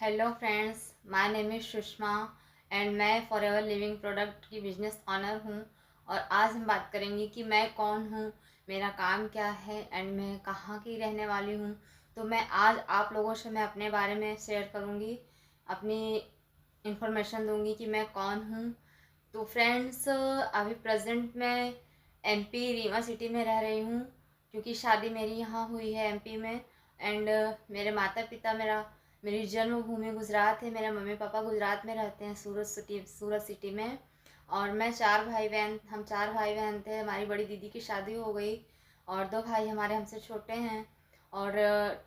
Hello friends, my name is Sushma and मैं forever living product की business honour हूँ। और आज हम बात करेंगे कि मैं कौन हूँ, मेरा काम क्या है एंड मैं कहाँ की रहने वाली हूँ। तो मैं आज आप लोगों से मैं अपने बारे में शेयर करूँगी, अपनी इंफॉर्मेशन दूँगी कि मैं कौन हूँ। तो फ्रेंड्स, अभी प्रेजेंट मैं एमपी रीवा सिटी में रह रही हूँ, क्योंकि शादी मेरी यहाँ हुई है एमपी में। एंड मेरे माता पिता, मेरी जन्मभूमि गुजरात है। मेरे मम्मी पापा गुजरात में रहते हैं, सूरत सिटी में। और मैं हम चार भाई बहन थे। हमारी बड़ी दीदी की शादी हो गई और दो भाई हमारे हमसे छोटे हैं। और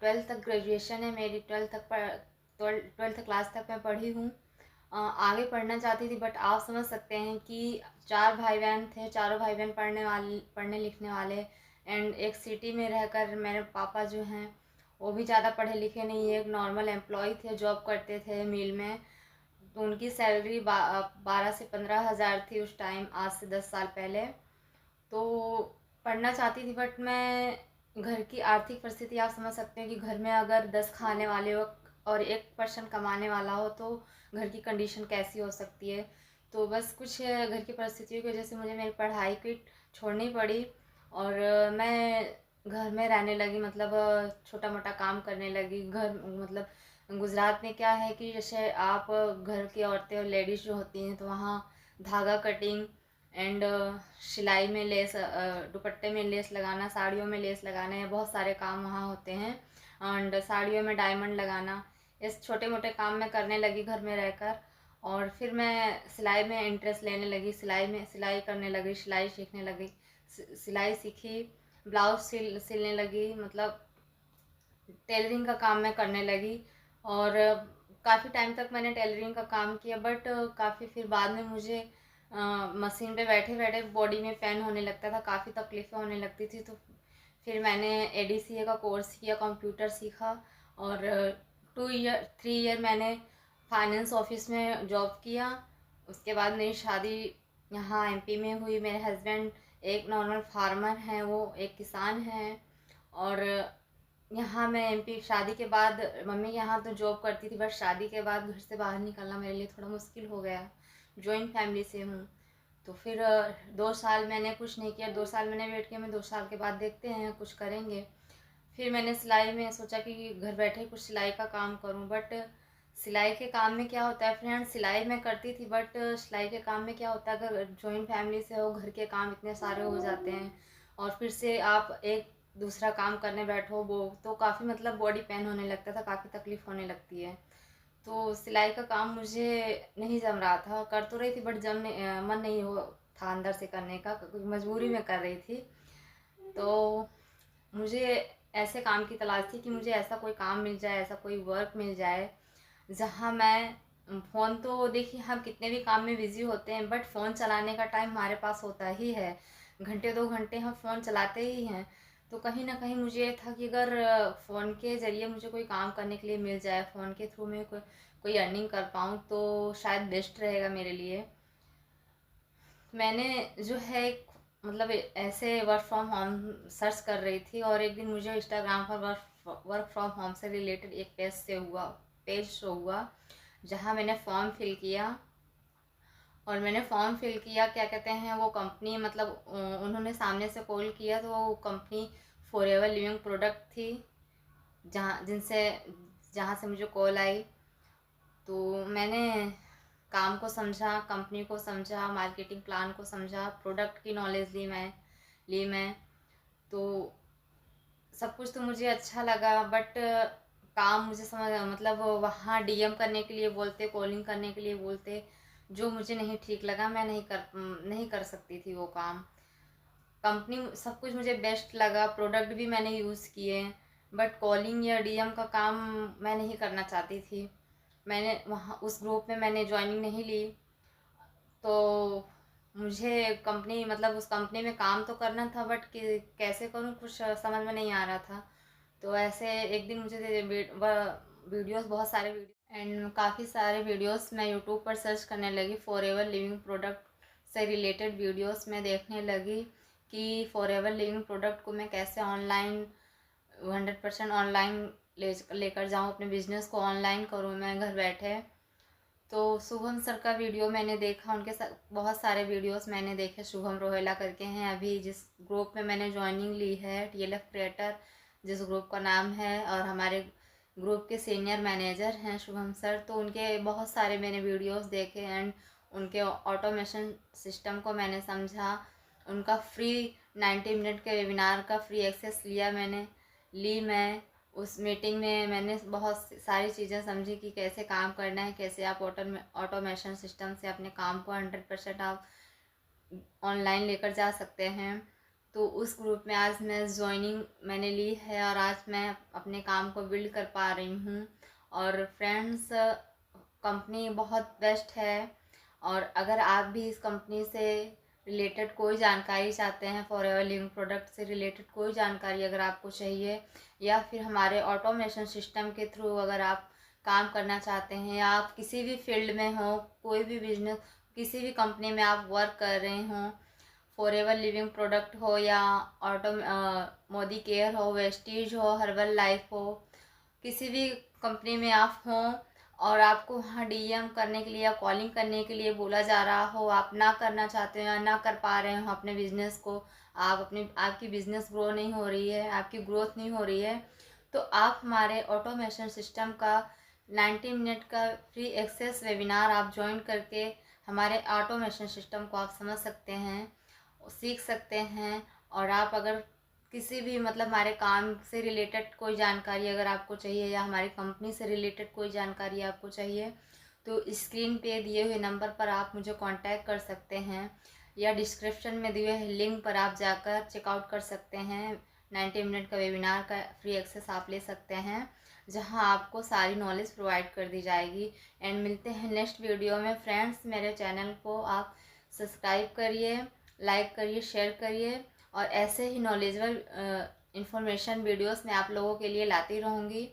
ट्वेल्थ तक ग्रेजुएशन है मेरी। ट्वेल्थ क्लास तक मैं पढ़ी हूँ। आगे पढ़ना चाहती थी, बट आप समझ सकते हैं कि चार भाई बहन थे, चारों भाई बहन पढ़ने लिखने वाले। एंड एक सिटी में रहकर मेरे पापा जो हैं वो भी ज़्यादा पढ़े लिखे नहीं है, एक नॉर्मल एम्प्लॉय थे, जॉब करते थे मिल में। तो उनकी सैलरी 12 से 15 हज़ार थी उस टाइम, आज से 10 साल पहले। तो पढ़ना चाहती थी, बट मैं घर की आर्थिक परिस्थिति आप समझ सकते हैं कि घर में अगर 10 खाने वाले हो और एक पर्सन कमाने वाला हो तो घर की कंडीशन कैसी हो सकती है। तो बस कुछ घर की परिस्थितियों की वजह से मुझे मेरी पढ़ाई की छोड़नी पड़ी। और मैं घर में रहने लगी, मतलब छोटा मोटा काम करने लगी। घर मतलब गुजरात में क्या है कि जैसे आप घर की औरतें और लेडीज़ जो होती हैं तो वहाँ धागा कटिंग एंड सिलाई में लेस, दुपट्टे में लेस लगाना, साड़ियों में लेस लगाना, है बहुत सारे काम वहाँ होते हैं। एंड साड़ियों में डायमंड लगाना, इस छोटे मोटे काम मैं करने लगी घर में रहकर। और फिर मैं सिलाई में इंटरेस्ट लेने लगी, सिलाई करने लगी, सिलाई सीखने लगी। सिलाई सीखी, ब्लाउज सिलने लगी, मतलब टेलरिंग का काम मैं करने लगी। और काफ़ी टाइम तक मैंने टेलरिंग का काम किया, बट काफ़ी फिर बाद में मुझे मशीन पे बैठे बैठे बॉडी में पेन होने लगता था, काफ़ी तकलीफ़ें होने लगती थी। तो फिर मैंने एडीसीए का कोर्स किया, कंप्यूटर सीखा। और 3 ईयर मैंने फाइनेंस ऑफिस में जॉब किया। उसके बाद मेरी शादी यहाँ एमपी में हुई। मेरे हस्बैंड एक नॉर्मल फार्मर हैं, वो एक किसान हैं। और यहाँ मैं एमपी, शादी के बाद मम्मी यहाँ तो जॉब करती थी, बट शादी के बाद घर से बाहर निकलना मेरे लिए थोड़ा मुश्किल हो गया। जॉइंट फैमिली से हूँ। तो फिर 2 साल मैंने कुछ नहीं किया, 2 साल मैंने वेट किया। मैं 2 साल के बाद देखते हैं कुछ करेंगे। फिर मैंने सिलाई में सोचा कि घर बैठे कुछ सिलाई का काम करूं। बट सिलाई के काम में क्या होता है फ्रेंड्स, सिलाई मैं करती थी, बट सिलाई के काम में क्या होता है, अगर जॉइंट फैमिली से हो, घर के काम इतने सारे हो जाते हैं और फिर से आप एक दूसरा काम करने बैठो, वो तो काफ़ी मतलब बॉडी पेन होने लगता था, काफ़ी तकलीफ होने लगती है। तो सिलाई का काम मुझे नहीं जम रहा था, कर तो रही थी, बट मन नहीं हो था अंदर से करने का, क्योंकि मजबूरी में कर रही थी। तो मुझे ऐसे काम की तलाश थी कि मुझे ऐसा कोई काम मिल जाए, ऐसा कोई वर्क मिल जाए जहाँ मैं फ़ोन, तो देखिए हम कितने भी काम में बिज़ी होते हैं, बट फ़ोन चलाने का टाइम हमारे पास होता ही है, घंटे 2 घंटे हम फ़ोन चलाते ही हैं। तो कहीं ना कहीं मुझे ये था कि अगर फ़ोन के ज़रिए मुझे कोई काम करने के लिए मिल जाए, फ़ोन के थ्रू मैं कोई अर्निंग कर पाऊँ, तो शायद बेस्ट रहेगा मेरे लिए। मैंने जो है मतलब ऐसे वर्क फ्रॉम होम सर्च कर रही थी, और एक दिन मुझे इंस्टाग्राम पर वर्क फ्रॉम होम से रिलेटेड एक पेज शो हुआ, जहाँ मैंने फॉर्म फिल किया। और मैंने फॉर्म फिल किया, क्या कहते हैं वो कंपनी, मतलब उन्होंने सामने से कॉल किया, तो वो कंपनी फॉरएवर लिविंग प्रोडक्ट थी, जहाँ से मुझे कॉल आई। तो मैंने काम को समझा, कंपनी को समझा, मार्केटिंग प्लान को समझा, प्रोडक्ट की नॉलेज ली मैं। तो सब कुछ तो मुझे अच्छा लगा, बट काम मुझे समझ, मतलब वहाँ डीएम करने के लिए बोलते, कॉलिंग करने के लिए बोलते, जो मुझे नहीं ठीक लगा, मैं नहीं कर सकती थी वो काम। कंपनी सब कुछ मुझे बेस्ट लगा, प्रोडक्ट भी मैंने यूज़ किए, बट कॉलिंग या डीएम का काम मैं नहीं करना चाहती थी। मैंने वहाँ उस ग्रुप में मैंने ज्वाइनिंग नहीं ली। तो मुझे कंपनी, मतलब उस कंपनी में काम तो करना था, बट कैसे करूँ कुछ समझ में नहीं आ रहा था। तो ऐसे एक दिन मुझे वीडियोस, बहुत सारे वीडियो एंड काफ़ी सारे वीडियोस मैं यूट्यूब पर सर्च करने लगी। फॉरएवर लिविंग प्रोडक्ट से रिलेटेड वीडियोस मैं देखने लगी कि फॉरएवर लिविंग प्रोडक्ट को मैं कैसे ऑनलाइन 100% ऑनलाइन लेकर जाऊँ, अपने बिजनेस को ऑनलाइन करूँ मैं घर बैठे। तो शुभम सर का वीडियो मैंने देखा, उनके बहुत सारे वीडियोस मैंने देखे। शुभम रोहेला करके हैं, अभी जिस ग्रुप में मैंने ज्वाइनिंग ली है, TLF क्रिएटर जिस ग्रुप का नाम है, और हमारे ग्रुप के सीनियर मैनेजर हैं शुभम सर। तो उनके बहुत सारे मैंने वीडियोस देखे एंड उनके ऑटोमेशन सिस्टम को मैंने समझा। उनका फ्री 90 मिनट के वेबिनार का फ्री एक्सेस लिया मैंने, मैं उस मीटिंग में मैंने बहुत सारी चीज़ें समझी कि कैसे काम करना है, कैसे आप ऑटोमेशन सिस्टम से अपने काम को 100% आप ऑनलाइन लेकर जा सकते हैं। तो उस ग्रुप में आज मैं ज्वाइनिंग मैंने ली है और आज मैं अपने काम को बिल्ड कर पा रही हूँ। और फ्रेंड्स, कंपनी बहुत बेस्ट है, और अगर आप भी इस कंपनी से रिलेटेड कोई जानकारी चाहते हैं, फॉरएवर लिविंग प्रोडक्ट से रिलेटेड कोई जानकारी अगर आपको चाहिए, या फिर हमारे ऑटोमेशन सिस्टम के थ्रू अगर आप काम करना चाहते हैं, या आप किसी भी फील्ड में हो, कोई भी बिजनेस, किसी भी कंपनी में आप वर्क कर रहे हों, फॉरएवर लिविंग प्रोडक्ट हो या मोदी केयर हो, वेस्टीज हो, हर्बल लाइफ हो, किसी भी कंपनी में आप हों और आपको वहाँ DM करने के लिए या कॉलिंग करने के लिए बोला जा रहा हो, आप ना करना चाहते हो या ना कर पा रहे हो अपने बिजनेस को, आपकी बिजनेस ग्रो नहीं हो रही है, आपकी ग्रोथ नहीं हो रही है, तो आप हमारे ऑटोमेशन सिस्टम का 90 मिनट का फ्री एक्सेस वेबिनार आप ज्वाइन करके हमारे ऑटोमेशन सिस्टम को आप समझ सकते हैं, सीख सकते हैं। और आप अगर किसी भी हमारे काम से रिलेटेड कोई जानकारी अगर आपको चाहिए, या हमारी कंपनी से रिलेटेड कोई जानकारी आपको चाहिए, तो स्क्रीन पे दिए हुए नंबर पर आप मुझे कांटेक्ट कर सकते हैं, या डिस्क्रिप्शन में दिए हुए लिंक पर आप जाकर चेकआउट कर सकते हैं। 90 मिनट का वेबिनार का फ्री एक्सेस आप ले सकते हैं, जहां आपको सारी नॉलेज प्रोवाइड कर दी जाएगी। एंड मिलते हैं नेक्स्ट वीडियो में। फ्रेंड्स, मेरे चैनल को आप सब्सक्राइब करिए, लाइक करिए, शेयर करिए, और ऐसे ही नॉलेजेबल इंफॉर्मेशन वीडियोस मैं आप लोगों के लिए लाती रहूँगी।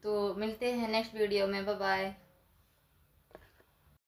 तो मिलते हैं नेक्स्ट वीडियो में। Bye bye.